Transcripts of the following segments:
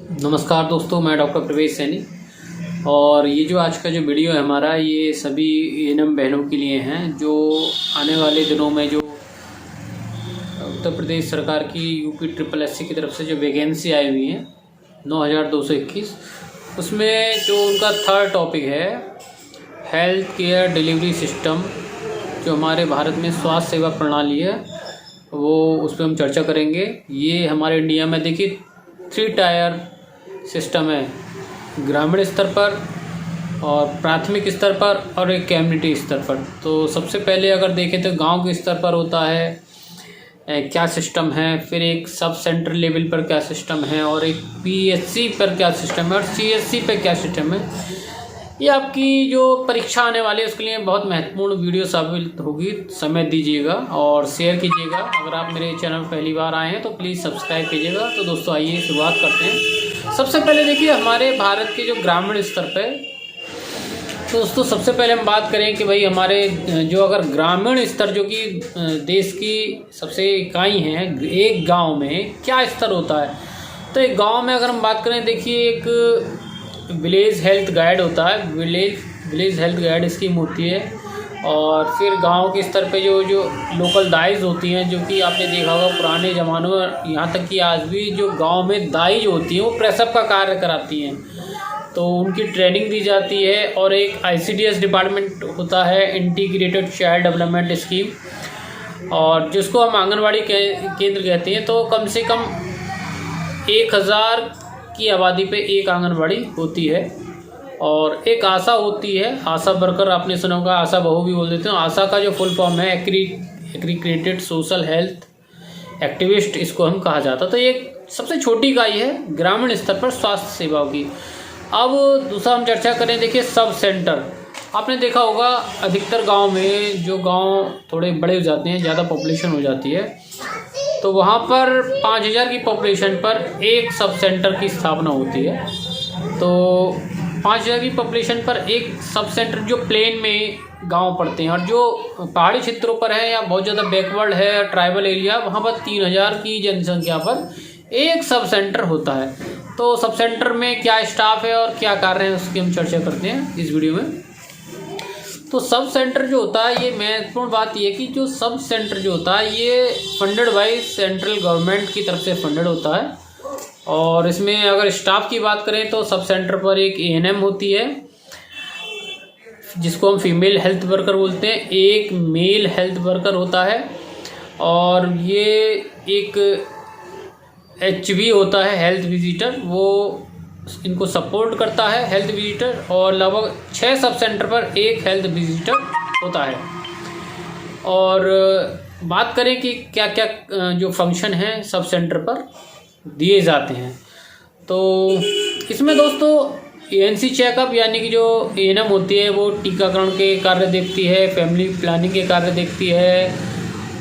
नमस्कार दोस्तों, मैं डॉक्टर प्रवेश सैनी। और ये जो आज का जो वीडियो है हमारा, ये सभी एएनएम बहनों के लिए हैं जो आने वाले दिनों में जो उत्तर प्रदेश सरकार की यूपी SSSC की तरफ से जो वैकेंसी आई हुई है 9221, उसमें जो उनका थर्ड टॉपिक है हेल्थ केयर डिलीवरी सिस्टम, जो हमारे भारत में स्वास्थ्य सेवा प्रणाली है, वो उस पर हम चर्चा करेंगे। ये हमारे इंडिया में देखिए 3 टायर सिस्टम है, ग्रामीण स्तर पर और प्राथमिक स्तर पर और एक कम्युनिटी स्तर पर। तो सबसे पहले अगर देखें तो गांव के स्तर पर होता है क्या सिस्टम है, फिर एक सब सेंटर लेवल पर क्या सिस्टम है, और एक PSC पर क्या सिस्टम है, और CSC पर क्या सिस्टम है। ये आपकी जो परीक्षा आने वाली है उसके लिए बहुत महत्वपूर्ण वीडियो साबित होगी। समय दीजिएगा और शेयर कीजिएगा। अगर आप मेरे चैनल पहली बार आए हैं तो प्लीज़ सब्सक्राइब कीजिएगा। तो दोस्तों आइए शुरुआत करते हैं। सबसे पहले देखिए हमारे भारत के जो ग्रामीण स्तर पे, तो दोस्तों सबसे पहले हम बात करें कि भाई हमारे जो अगर ग्रामीण स्तर जो कि देश की सबसे इकाई है, एक गाँव में क्या स्तर होता है। तो एक गाँव में अगर हम बात करें, देखिए एक विलेज हेल्थ गाइड होता है, विलेज हेल्थ गाइड स्कीम होती है। और फिर गांव के स्तर पे जो लोकल दाइज होती हैं, जो कि आपने देखा होगा पुराने ज़मानों में, यहाँ तक कि आज भी जो गांव में दाइज होती हैं वो प्रसव का कार्य कराती हैं, तो उनकी ट्रेनिंग दी जाती है। और एक ICDS डिपार्टमेंट होता है, इंटीग्रेटेड चाइल्ड डेवलपमेंट स्कीम, और जिसको हम आंगनवाड़ी केंद्र कहते हैं। तो कम से कम 1000 की आबादी पे एक आंगनवाड़ी होती है। और एक आशा होती है, आशा वर्कर, आपने सुना होगा, आशा बहू भी बोल देते हैं। आशा का जो फुल फॉर्म है एग्रीगेटेड सोशल हेल्थ एक्टिविस्ट, इसको हम कहा जाता है। तो ये सबसे छोटी इकाई है ग्रामीण स्तर पर स्वास्थ्य सेवाओं की। अब दूसरा हम चर्चा करें, देखिए सब सेंटर। आपने देखा होगा अधिकतर गाँव में, जो गाँव थोड़े बड़े हो जाते हैं, ज़्यादा पॉपुलेशन हो जाती है, तो वहाँ पर 5000 की पॉपुलेशन पर एक सब सेंटर की स्थापना होती है। तो 5000 की पॉपुलेशन पर एक सब सेंटर, जो प्लेन में गांव पड़ते हैं और जो पहाड़ी क्षेत्रों पर है या बहुत ज़्यादा बैकवर्ड है, ट्राइबल एरिया, वहाँ पर 3000 की जनसंख्या पर एक सब सेंटर होता है। तो सब सेंटर में क्या स्टाफ है और क्या कार्य है, उसकी हम चर्चा करते हैं इस वीडियो में। तो सब सेंटर जो होता है, ये महत्वपूर्ण बात ये है कि जो सब सेंटर जो होता है ये फंडेड बाय सेंट्रल गवर्नमेंट की तरफ से फंडेड होता है। और इसमें अगर स्टाफ की बात करें तो सब सेंटर पर एक ANM होती है, जिसको हम फीमेल हेल्थ वर्कर बोलते हैं, एक मेल हेल्थ वर्कर होता है, और ये एक HV होता है, हेल्थ विजिटर, वो इनको सपोर्ट करता है, हेल्थ विजिटर। और लगभग 6 सब सेंटर पर एक हेल्थ विजिटर होता है। और बात करें कि क्या क्या जो फंक्शन हैं सब सेंटर पर दिए जाते हैं, तो इसमें दोस्तों ANC चेकअप, यानी कि जो ANM होती है वो टीकाकरण के कार्य देखती है, फैमिली प्लानिंग के कार्य देखती है,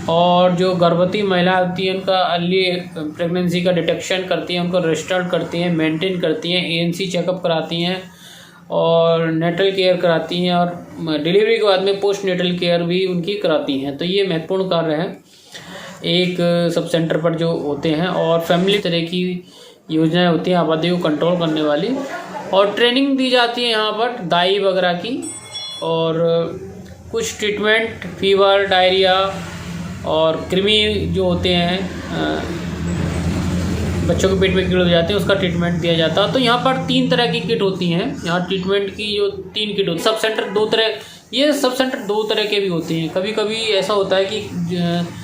और जो गर्भवती महिला होती है उनका अर्ली प्रेगनेंसी का डिटेक्शन करती हैं, उनको रजिस्टर्ड करती हैं, मेंटेन करती हैं, ANC चेकअप कराती हैं, और नेटल केयर कराती हैं, और डिलीवरी के बाद में पोस्ट नेटल केयर भी उनकी कराती हैं। तो ये महत्वपूर्ण कार्य है एक सब सेंटर पर जो होते हैं। और फैमिली तरह की योजनाएं होती हैं आबादी को कंट्रोल करने वाली, और ट्रेनिंग दी जाती है यहाँ पर दाई वगैरह की, और कुछ ट्रीटमेंट, फीवर, डायरिया और कृमि जो होते हैं, बच्चों के पेट में कीड़े हो जाते हैं, उसका ट्रीटमेंट दिया जाता है। तो यहाँ पर 3 तरह की किट होती हैं। यहाँ ट्रीटमेंट की जो 3 किट होती है। सब सेंटर 2 तरह, ये सब सेंटर 2 तरह के भी होते हैं। कभी कभी ऐसा होता है कि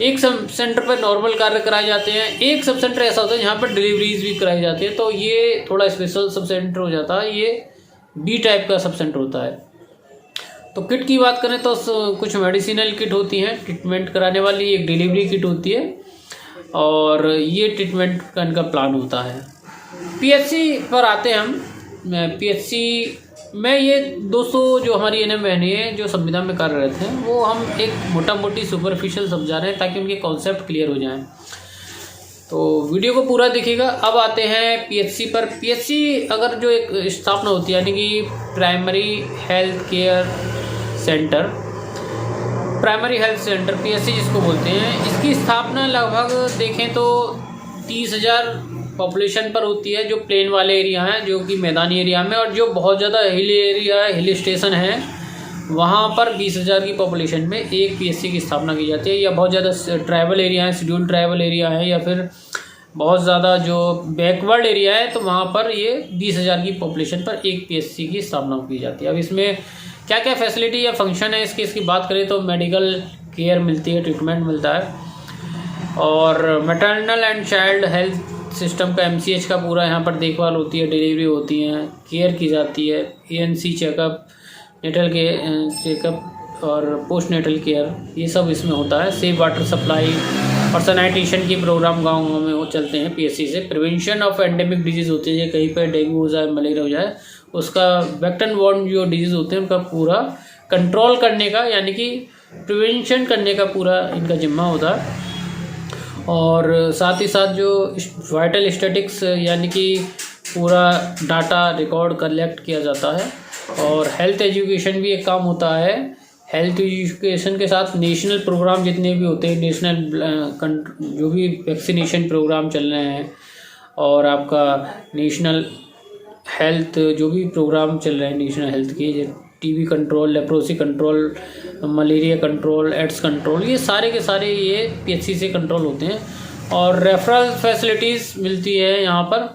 एक सब सेंटर पर नॉर्मल कार्य कराए जाते हैं, एक सब सेंटर ऐसा होता है जहाँ पर डिलीवरीज भी कराई जाती है। तो ये थोड़ा स्पेशल सब सेंटर हो जाता है, ये B टाइप का सब सेंटर होता है। तो किट की बात करें तो कुछ मेडिसिनल किट होती हैं ट्रीटमेंट कराने वाली, एक डिलीवरी किट होती है, और ये ट्रीटमेंट का इनका प्लान होता है। PHC पर आते हैं हम। PHC में ये दोस्तों जो हमारी ANM बहनें हैं जो संविदा में कार्यरत हैं, वो हम एक मोटा मोटी सुपरफिशियल समझा रहे हैं ताकि उनके कॉन्सेप्ट क्लियर हो जाएं। तो वीडियो को पूरा देखिएगा। अब आते हैं PHC पर। PHC अगर जो एक स्थापना होती है, यानी कि primary health care centre, primary health centre PHC जिसको बोलते हैं, इसकी स्थापना लगभग देखें तो 30,000 पॉपुलेशन पर होती है जो प्लेन वाले एरिया हैं, जो कि मैदानी एरिया में, और जो बहुत ज़्यादा हिल एरिया है, हिल स्टेशन है, वहाँ पर 20,000 की पॉपुलेशन में एक पीएससी की स्थापना की जाती है। या बहुत ज़्यादा ट्राइबल एरिया है, शेड्यूल ट्राइबल एरिया है, या फिर बहुत ज़्यादा जो बैकवर्ड एरिया है, तो वहाँ पर ये 20,000 की पॉपुलेशन पर एक पीएससी की स्थापना की जाती है। अब इसमें क्या क्या फैसिलिटी या फंक्शन है इसकी बात करें तो मेडिकल केयर मिलती है, ट्रीटमेंट मिलता है, और maternal and child health system का MCH का पूरा यहाँ पर देखभाल होती है, डिलीवरी होती है, केयर की जाती है, ANC चेकअप, नेटल के चेकअप और पोस्ट नेटल केयर, ये सब इसमें होता है। सेफ वाटर सप्लाई और सैनिटेशन के प्रोग्राम गाँव में वो चलते हैं पीएससी से। प्रिवेंशन ऑफ एंडेमिक डिजीज़ होती है, कहीं पर डेंगू हो जाए, मलेरिया हो जाए, उसका वेक्टर बॉर्न जो डिजीज़ होते हैं उनका पूरा कंट्रोल करने का, यानी कि प्रिवेंशन करने का पूरा इनका जिम्मा होता है। और साथ ही साथ जो वाइटल स्टैटिक्स यानी कि पूरा डाटा रिकॉर्ड कलेक्ट किया जाता है। और हेल्थ एजुकेशन भी एक काम होता है। हेल्थ एजुकेशन के साथ नेशनल प्रोग्राम जितने भी होते हैं, नेशनल जो भी वैक्सीनेशन प्रोग्राम चल रहे हैं, और आपका नेशनल हेल्थ जो भी प्रोग्राम चल रहे हैं नेशनल हेल्थ के, TB control, leprosy control, malaria control, AIDS control, ये सारे के सारे ये PHC से कंट्रोल होते हैं। और रेफरल फैसिलिटीज़ मिलती है, यहाँ पर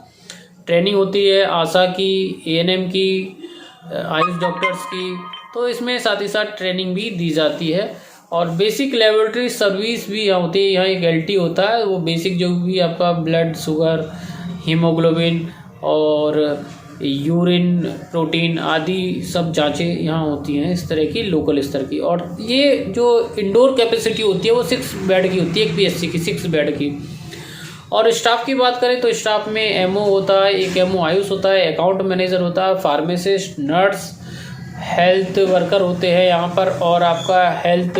ट्रेनिंग होती है आशा की, ANM की, आयुष डॉक्टर्स की, तो इसमें साथ ही साथ ट्रेनिंग भी दी जाती है। और बेसिक लेबोरेटरी सर्विस भी यहाँ होती है। यहाँ एक LT होता है, वो बेसिक जो भी आपका ब्लड शुगर, हीमोग्लोबिन और यूरिन प्रोटीन आदि सब जांचें यहाँ होती हैं, इस तरह की लोकल स्तर की। और ये जो इंडोर कैपेसिटी होती है वो 6 बेड की होती है, एक PHC की 6 बेड की। और स्टाफ की बात करें तो स्टाफ में MO होता है, एक MO आयुष होता है, अकाउंट मैनेजर होता है, फार्मासिस्ट, नर्स, हेल्थ वर्कर होते हैं यहाँ पर, और आपका हेल्थ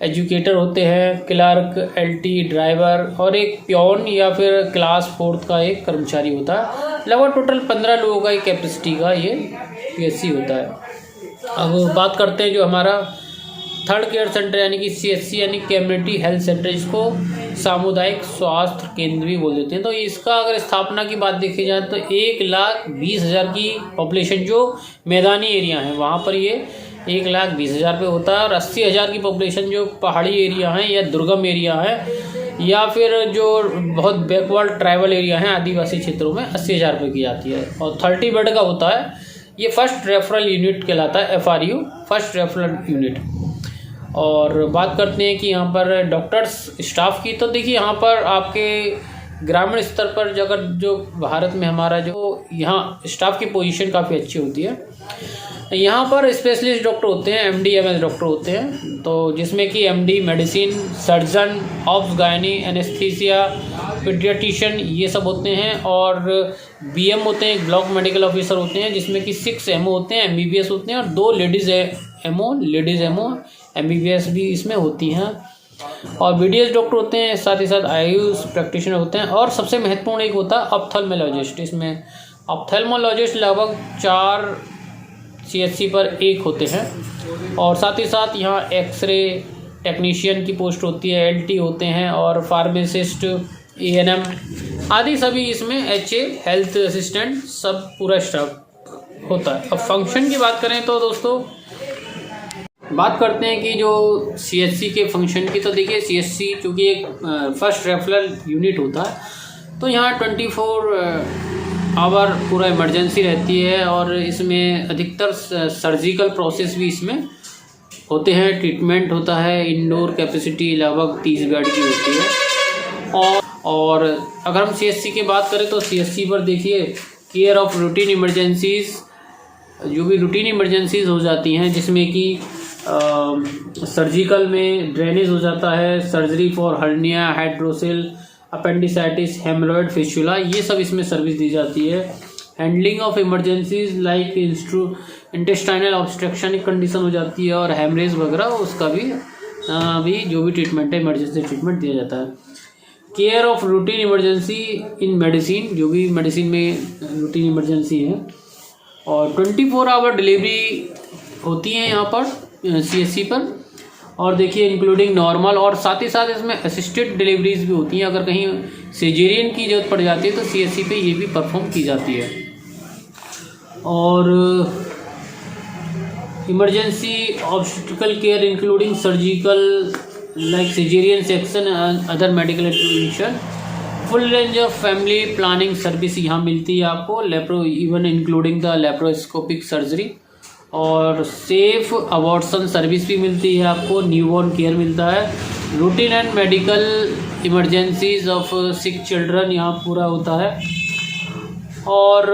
एजुकेटर होते हैं, क्लर्क, LT, ड्राइवर, और एक प्योन या फिर क्लास 4 का एक कर्मचारी होता है। लगभग टोटल 15 लोगों का एक कैपेसिटी का ये PHC होता है। अब बात करते हैं जो हमारा थर्ड केयर सेंटर यानी कि CHC यानी कम्युनिटी हेल्थ सेंटर, जिसको सामुदायिक स्वास्थ्य केंद्र भी बोल देते हैं। तो इसका अगर स्थापना की बात देखी जाए तो 1,20,000 की पॉपुलेशन जो मैदानी एरिया है वहाँ पर ये 1,20,000 पे होता है। और 80,000 की पॉपुलेशन जो पहाड़ी एरिया है या दुर्गम एरिया है या फिर जो बहुत बैकवर्ड ट्राइबल एरिया है, आदिवासी क्षेत्रों में 80,000 रुपये की जाती है। और 30 बेड का होता है, ये फर्स्ट रेफरल यूनिट कहलाता है, FRU, फर्स्ट रेफरल यूनिट। और बात करते हैं कि यहाँ पर डॉक्टर्स स्टाफ की, तो देखिए यहाँ पर आपके ग्रामीण स्तर पर अगर जो भारत में हमारा जो यहाँ स्टाफ की पोजीशन काफ़ी अच्छी होती है। यहाँ पर स्पेशलिस्ट डॉक्टर होते हैं, MD MS डॉक्टर होते हैं, तो जिसमें कि MD medicine, surgeon, obs gynae, anaesthesia, paediatrician, ये सब होते हैं। और BM होते हैं, ब्लॉक मेडिकल ऑफिसर होते हैं, जिसमें कि 6 MO होते हैं, MBBS होते हैं, और 2 लेडीज़ MO MBBS भी इसमें होती हैं। और BDS डॉक्टर होते हैं, साथ ही साथ आयुष प्रैक्टिशनर होते हैं। और सबसे महत्वपूर्ण एक होता है ऑप्थेल्मोलॉजिस्ट। इसमें ऑप्थेल्मोलॉजिस्ट लगभग 4 CHC पर 1 होते हैं। और साथ ही साथ यहाँ एक्सरे टेक्नीशियन की पोस्ट होती है, LT होते हैं, और फार्मासिस्ट, ANM आदि सभी इसमें HA हेल्थ असिस्टेंट सब पूरा स्टाफ होता है। अब फंक्शन की बात करें तो दोस्तों बात करते हैं कि जो CHC के फंक्शन की, तो देखिए CHC चूँकि एक फर्स्ट रेफरल यूनिट होता है, तो यहाँ 24 आवर पूरा इमरजेंसी रहती है। और इसमें अधिकतर सर्जिकल प्रोसेस भी इसमें होते हैं, ट्रीटमेंट होता है। इंडोर कैपेसिटी लगभग 30 बेड की होती है। और अगर हम CHC की बात करें तो CHC पर देखिए केयर ऑफ रूटीन इमरजेंसीज, जो भी रूटीन इमरजेंसीज हो जाती हैं, जिसमें कि सर्जिकल में ड्रेनेज हो जाता है, surgery for hernia, hydrocele, appendicitis, haemorrhoid, fistula, ये सब इसमें सर्विस दी जाती है। Handling of emergencies like intestinal obstruction condition हो जाती है, और हेमरेज वगैरह, उसका भी जो भी ट्रीटमेंट है, इमरजेंसी ट्रीटमेंट दिया जाता है। Care of routine emergency in medicine, जो भी मेडिसिन में रूटीन इमरजेंसी है। और 24 आवर डिलीवरी होती है यहाँ पर CHC पर। और देखिए इंक्लूडिंग नॉर्मल, और साथ ही साथ इसमें असिस्टेड डिलीवरीज भी होती हैं। अगर कहीं सिजेरियन की जरूरत पड़ जाती है तो CSC पे ये भी परफॉर्म की जाती है। और emergency obstetrical care including surgical like caesarean section other medical intervention, full range of family planning service यहाँ मिलती है आपको, lapro even including the laparoscopic surgery, और सेफ अबॉर्शन सर्विस भी मिलती है आपको, न्यूबॉर्न केयर मिलता है, routine and medical emergencies of sick children यहाँ पूरा होता है, और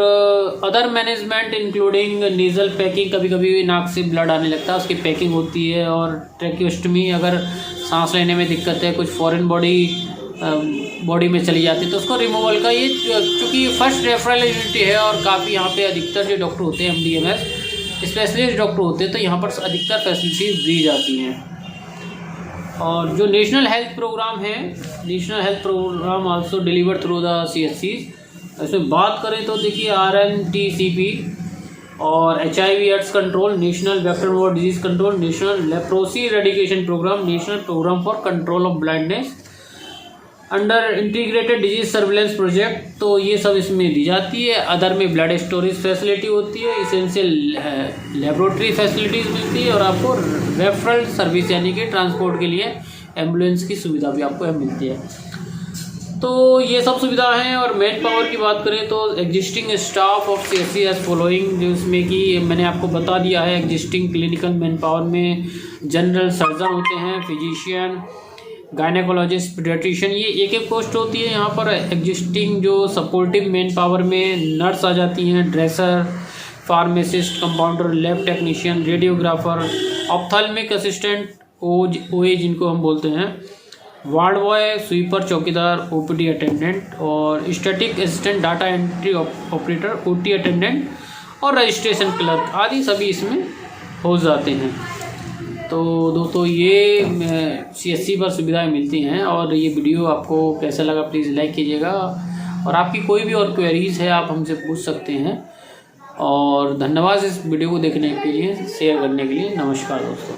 other management including nasal packing, कभी कभी नाक से ब्लड आने लगता है उसकी पैकिंग होती है, और ट्रैकियोस्टमी अगर सांस लेने में दिक्कत है, कुछ फॉरेन बॉडी में चली जाती है तो उसको रिमूवल का, ये चूँकि फर्स्ट रेफरल यूनिट है और काफ़ी यहाँ पे अधिकतर जो डॉक्टर होते हैं MDMS स्पेशलिस्ट डॉक्टर होते हैं तो यहाँ पर अधिकतर फैसिलिटीज़ दी जाती हैं। और जो नेशनल हेल्थ प्रोग्राम है, national health programme also deliver through the CSCs। इसमें बात करें तो देखिए RNTCP और HIV AIDS control, national vector borne disease control, national leprosy eradication programme, national programme for control of blindness under integrated disease surveillance project, तो ये सब इसमें दी जाती है। अदर में ब्लड स्टोरेज फैसिलिटी होती है, इसेंशियल लेबोरेटरी फैसिलिटीज़ मिलती है, और आपको रेफरल सर्विस यानी कि ट्रांसपोर्ट के लिए एम्बुलेंस की सुविधा भी आपको मिलती है। तो ये सब सुविधा हैं। और मैन पावर की बात करें तो existing staff of CSC as following, जिसमें कि मैंने आपको बता दिया है एग्जिस्टिंग क्लिनिकल मैन पावर में जनरल सर्जन होते हैं, फिजिशियन, गायनेकोलॉजिस्ट, पीडियाट्रिशियन, ये एक एक पोस्ट होती है। यहाँ पर एग्जिस्टिंग जो सपोर्टिव मैन पावर में नर्स आ जाती हैं, dresser, pharmacist, compounder, lab technician, radiographer, ophthalmic assistant OA जिनको हम बोलते हैं, वार्ड बॉय, स्वीपर, चौकीदार, OPD अटेंडेंट, और static assistant, data entry operator, OT attendant, और रजिस्ट्रेशन क्लर्क आदि सभी इसमें हो जाते हैं। तो दोस्तों ये CSC पर सुविधाएं मिलती हैं। और ये वीडियो आपको कैसा लगा प्लीज़ लाइक कीजिएगा, और आपकी कोई भी और क्वेरीज़ है आप हमसे पूछ सकते हैं। और धन्यवाद इस वीडियो को देखने के लिए, शेयर करने के लिए। नमस्कार दोस्तों।